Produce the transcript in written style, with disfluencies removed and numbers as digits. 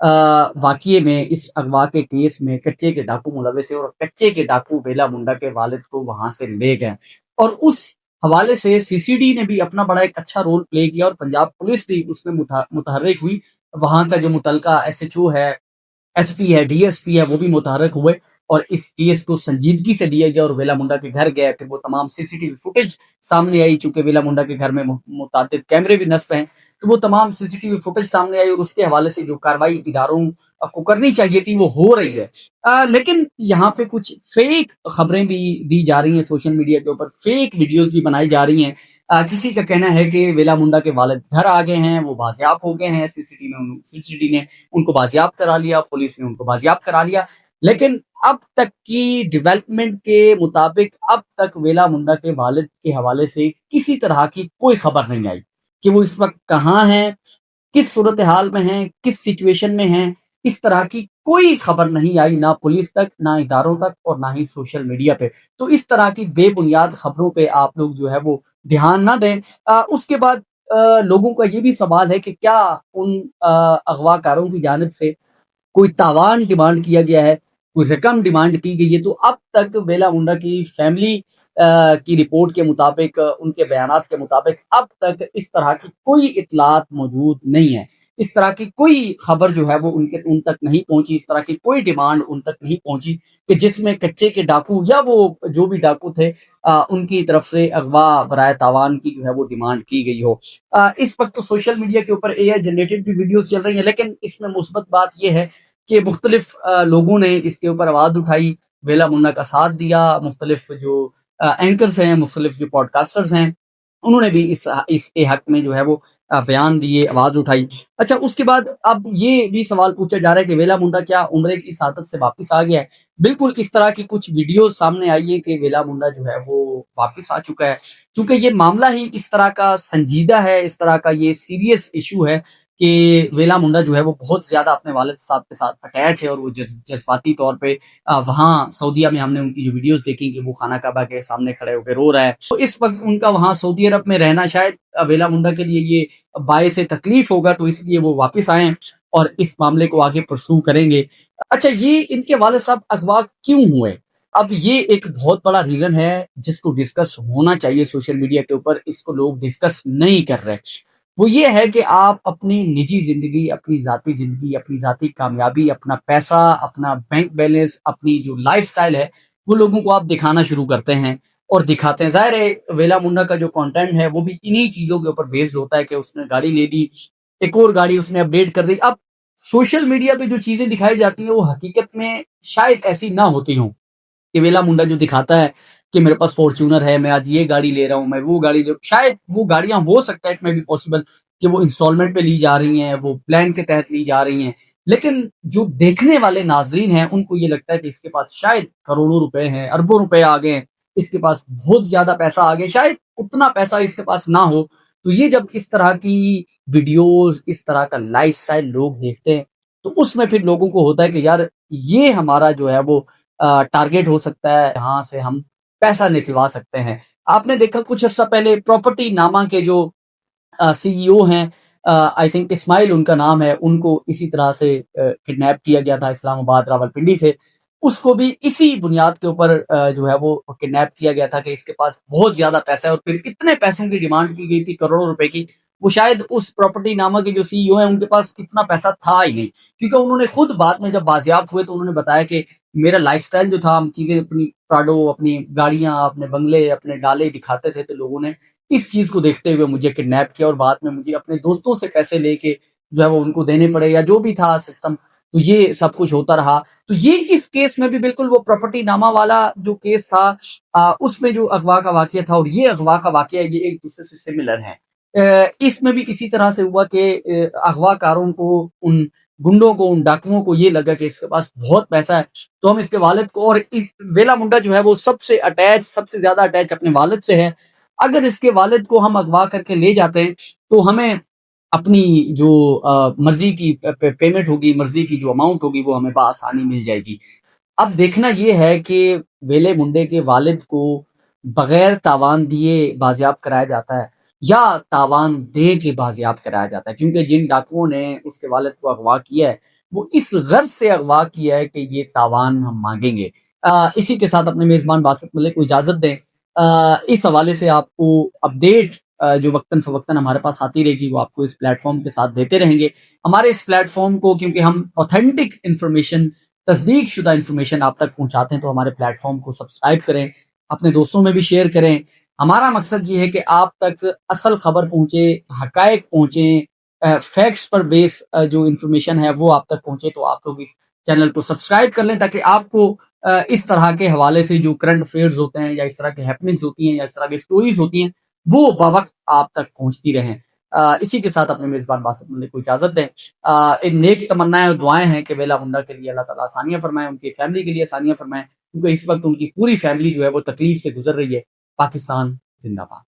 واقعے میں اس اغوا کے کیس میں کچے کے ڈاکو ملوث ہے اور کچے کے ڈاکو بیلا منڈا کے والد کو وہاں سے لے گئے اور اس حوالے سے سی سی ڈی نے بھی اپنا بڑا ایک اچھا رول پلے کیا اور پنجاب پولیس بھی اس میں متحرک ہوئی. وہاں کا جو متعلقہ ایس ایچ او ہے، ایس پی ہے، ڈی ایس پی ہے، وہ بھی متحرک ہوئے اور اس کیس کو سنجیدگی سے لیا گیا اور ویلا منڈا کے گھر گئے. پھر وہ تمام سی سی ٹی وی فوٹیج سامنے آئی، چونکہ ویلا منڈا کے گھر میں متعدد کیمرے بھی نصب ہیں، تو وہ تمام سی سی ٹی وی فوٹیج سامنے آئی اور اس کے حوالے سے جو کاروائی اداروں کو کرنی چاہیے تھی وہ ہو رہی ہے. لیکن یہاں پہ کچھ فیک خبریں بھی دی جا رہی ہیں، سوشل میڈیا کے اوپر فیک ویڈیوز بھی بنائی جا رہی ہیں. کسی کا کہنا ہے کہ ویلا منڈا کے والد گھر آ گئے ہیں، وہ بازیاب ہو گئے ہیں، سی سی ٹی نے ان کو بازیاب کرا لیا، پولیس نے ان کو بازیاب کرا لیا. لیکن اب تک کی ڈیولپمنٹ کے مطابق اب تک ویلا منڈا کے والد کے حوالے سے کسی طرح کی کوئی خبر نہیں آئی کہ وہ اس وقت کہاں ہیں، کس صورتحال میں ہیں، کس سچویشن میں ہیں. اس طرح کی کوئی خبر نہیں آئی، نہ پولیس تک، نہ اداروں تک اور نہ ہی سوشل میڈیا پہ. تو اس طرح کی بے بنیاد خبروں پہ آپ لوگ جو ہے وہ دھیان نہ دیں. اس کے بعد لوگوں کا یہ بھی سوال ہے کہ کیا ان اغوا کاروں کی جانب سے کوئی تاوان ڈیمانڈ کیا گیا ہے، کوئی رقم ڈیمانڈ کی گئی ہے. تو اب تک بیلا منڈا کی فیملی کی رپورٹ کے مطابق، ان کے بیانات کے مطابق اب تک اس طرح کی کوئی اطلاعات موجود نہیں ہے. اس طرح کی کوئی خبر جو ہے وہ ان تک نہیں پہنچی، اس طرح کی کوئی ڈیمانڈ ان تک نہیں پہنچی کہ جس میں کچے کے ڈاکو یا وہ جو بھی ڈاکو تھے ان کی طرف سے اغوا برائے تاوان کی جو ہے وہ ڈیمانڈ کی گئی ہو. اس وقت تو سوشل میڈیا کے اوپر اے آئی جنریٹڈ بھی ویڈیوز چل رہی ہیں، لیکن اس میں مثبت بات یہ ہے کہ مختلف لوگوں نے اس کے اوپر آواز اٹھائی، ویلا منڈا کا ساتھ دیا. مختلف جو اینکرز ہیں، مختلف جو پوڈ کاسٹرز ہیں، انہوں نے بھی اس کے حق میں جو ہے وہ بیان دیے، آواز اٹھائی. اچھا، اس کے بعد اب یہ بھی سوال پوچھا جا رہا ہے کہ ویلا منڈا کیا عمرے کی سعادت سے واپس آ گیا ہے؟ بالکل اس طرح کی کچھ ویڈیوز سامنے آئی ہے کہ ویلا منڈا جو ہے وہ واپس آ چکا ہے. چونکہ یہ معاملہ ہی اس طرح کا سنجیدہ ہے، اس طرح کا یہ سیریس ایشو ہے کہ ویلا منڈا جو ہے وہ بہت زیادہ اپنے والد صاحب کے ساتھ اٹیچ ہے اور وہ جذباتی طور پہ وہاں سعودیہ میں ہم نے ان کی جو ویڈیوز دیکھی کہ وہ خانہ کعبہ کے سامنے کھڑے ہو کے رو رہا ہے. تو اس وقت ان کا وہاں سعودی عرب میں رہنا شاید ویلا منڈا کے لیے یہ باعث تکلیف ہوگا، تو اس لیے وہ واپس آئیں اور اس معاملے کو آگے پرسو کریں گے. اچھا، یہ ان کے والد صاحب اغوا کیوں ہوئے؟ اب یہ ایک بہت بڑا ریزن ہے جس کو ڈسکس ہونا چاہیے سوشل میڈیا کے اوپر، اس کو لوگ ڈسکس نہیں کر رہے. وہ یہ ہے کہ آپ اپنی نجی زندگی، اپنی ذاتی زندگی، اپنی ذاتی کامیابی، اپنا پیسہ، اپنا بینک بیلنس، اپنی جو لائف سٹائل ہے وہ لوگوں کو آپ دکھانا شروع کرتے ہیں اور دکھاتے ہیں. ظاہر ہے ویلا منڈا کا جو کانٹینٹ ہے وہ بھی انہی چیزوں کے اوپر بیسڈ ہوتا ہے کہ اس نے گاڑی لے لی، ایک اور گاڑی اس نے اپڈیٹ کر دی. اب سوشل میڈیا پہ جو چیزیں دکھائی جاتی ہیں وہ حقیقت میں شاید ایسی نہ ہوتی ہوں. کہ ویلا منڈا جو دکھاتا ہے کہ میرے پاس فارچونر ہے، میں آج یہ گاڑی لے رہا ہوں، میں وہ گاڑی لے رہا ہوں، شاید وہ گاڑیاں ہو سکتا ہے میں بھی پاسبل کہ وہ انسٹالمنٹ پہ لی جا رہی ہیں، وہ پلان کے تحت لی جا رہی ہیں. لیکن جو دیکھنے والے ناظرین ہیں ان کو یہ لگتا ہے کہ اس کے پاس شاید کروڑوں روپے ہیں، اربوں روپے آ گئے ہیں، اس کے پاس بہت زیادہ پیسہ آ گیا. شاید اتنا پیسہ اس کے پاس نہ ہو. تو یہ جب اس طرح کی ویڈیوز، اس طرح کا لائف سٹائل لوگ دیکھتے ہیں تو اس میں پھر لوگوں کو ہوتا ہے کہ یار یہ ہمارا جو ہے وہ ٹارگیٹ ہو سکتا ہے، یہاں سے ہم پیسہ نکلوا سکتے ہیں. آپ نے دیکھا کچھ عرصہ پہلے پراپرٹی نامہ کے جو سی ای او ہیں، آئی تھنک اسماعیل ان کا نام ہے، ان کو اسی طرح سے کڈنیپ کیا گیا تھا اسلام آباد راولپنڈی سے. اس کو بھی اسی بنیاد کے اوپر جو ہے وہ کڈنیپ کیا گیا تھا کہ اس کے پاس بہت زیادہ پیسہ ہے اور پھر اتنے پیسوں کی ڈیمانڈ کی گئی تھی، کروڑوں روپے کی. وہ شاید اس پراپرٹی نامہ کے جو سی ای او ہیں ان کے پاس اتنا پیسہ تھا ہی نہیں، کیونکہ انہوں نے خود بعد میں جب بازیاب ہوئے تو انہوں نے بتایا کہ میرا لائف سٹائل جو تھا، ہم چیزیں اپنی پراڈو، اپنی گاڑیاں، اپنے بنگلے، اپنے ڈالے دکھاتے تھے تو لوگوں نے اس چیز کو دیکھتے ہوئے مجھے کڈنیپ کیا اور بعد میں مجھے اپنے دوستوں سے پیسے لے کے جو ہے وہ ان کو دینے پڑے یا جو بھی تھا سسٹم. تو یہ سب کچھ ہوتا رہا. تو یہ اس کیس میں بھی بالکل وہ پراپرٹی نامہ والا جو کیس تھا اس میں جو اغوا کا واقعہ تھا اور یہ اغوا کا واقعہ یہ ایک دوسرے سے سملر ہے. اس میں بھی اسی طرح سے ہوا کہ اغوا کاروں کو، ان گنڈوں کو، ان ڈاکوؤں کو یہ لگا کہ اس کے پاس بہت پیسہ ہے تو ہم اس کے والد کو، اور ویلا منڈا جو ہے وہ سب سے زیادہ اٹیچ اپنے والد سے ہے. اگر اس کے والد کو ہم اغوا کر کے لے جاتے ہیں تو ہمیں اپنی جو مرضی کی پیمنٹ ہوگی، مرضی کی جو اماؤنٹ ہوگی وہ ہمیں بآسانی مل جائے گی. اب دیکھنا یہ ہے کہ ویلے منڈے کے والد کو بغیر تاوان دیے بازیاب کرایا جاتا ہے یا تاوان دے کے بازیاب کرایا جاتا ہے، کیونکہ جن ڈاکوؤں نے اس کے والد کو اغوا کیا ہے وہ اس غرض سے اغوا کیا ہے کہ یہ تاوان ہم مانگیں گے۔ اسی کے ساتھ اپنے میزبان باسط ملک کو اجازت دیں۔ اس حوالے سے آپ کو اپڈیٹ جو وقتاً فوقتاً ہمارے پاس آتی رہے گی وہ آپ کو اس پلیٹ فارم کے ساتھ دیتے رہیں گے۔ ہمارے اس پلیٹ فارم کو کیونکہ ہم اوتھینٹک انفارمیشن، تصدیق شدہ انفارمیشن آپ تک پہنچاتے ہیں، تو ہمارے پلیٹ فارم کو سبسکرائب کریں، اپنے دوستوں میں بھی شیئر کریں۔ ہمارا مقصد یہ ہے کہ آپ تک اصل خبر پہنچے، حقائق پہنچیں، فیکٹس پر بیس جو انفارمیشن ہے وہ آپ تک پہنچے۔ تو آپ لوگ اس چینل کو سبسکرائب کر لیں تاکہ آپ کو اس طرح کے حوالے سے جو کرنٹ افیئرز ہوتے ہیں یا اس طرح کے ہیپننگز ہوتی ہیں یا اس طرح کی سٹوریز ہوتی ہیں وہ بوقت آپ تک پہنچتی رہیں۔ اسی کے ساتھ اپنے میزبان باسط ملک کو اجازت دیں۔ ان نیک تمنائیں اور دعائیں ہیں کہ بیلا منڈا کے لیے اللہ تعالیٰ آسانیاں فرمائے، ان کی فیملی کے لیے آسانیاں فرمائے، کیونکہ اس وقت ان کی پوری فیملی جو ہے وہ تکلیف سے گزر رہی ہے۔ پاکستان زندہ باد۔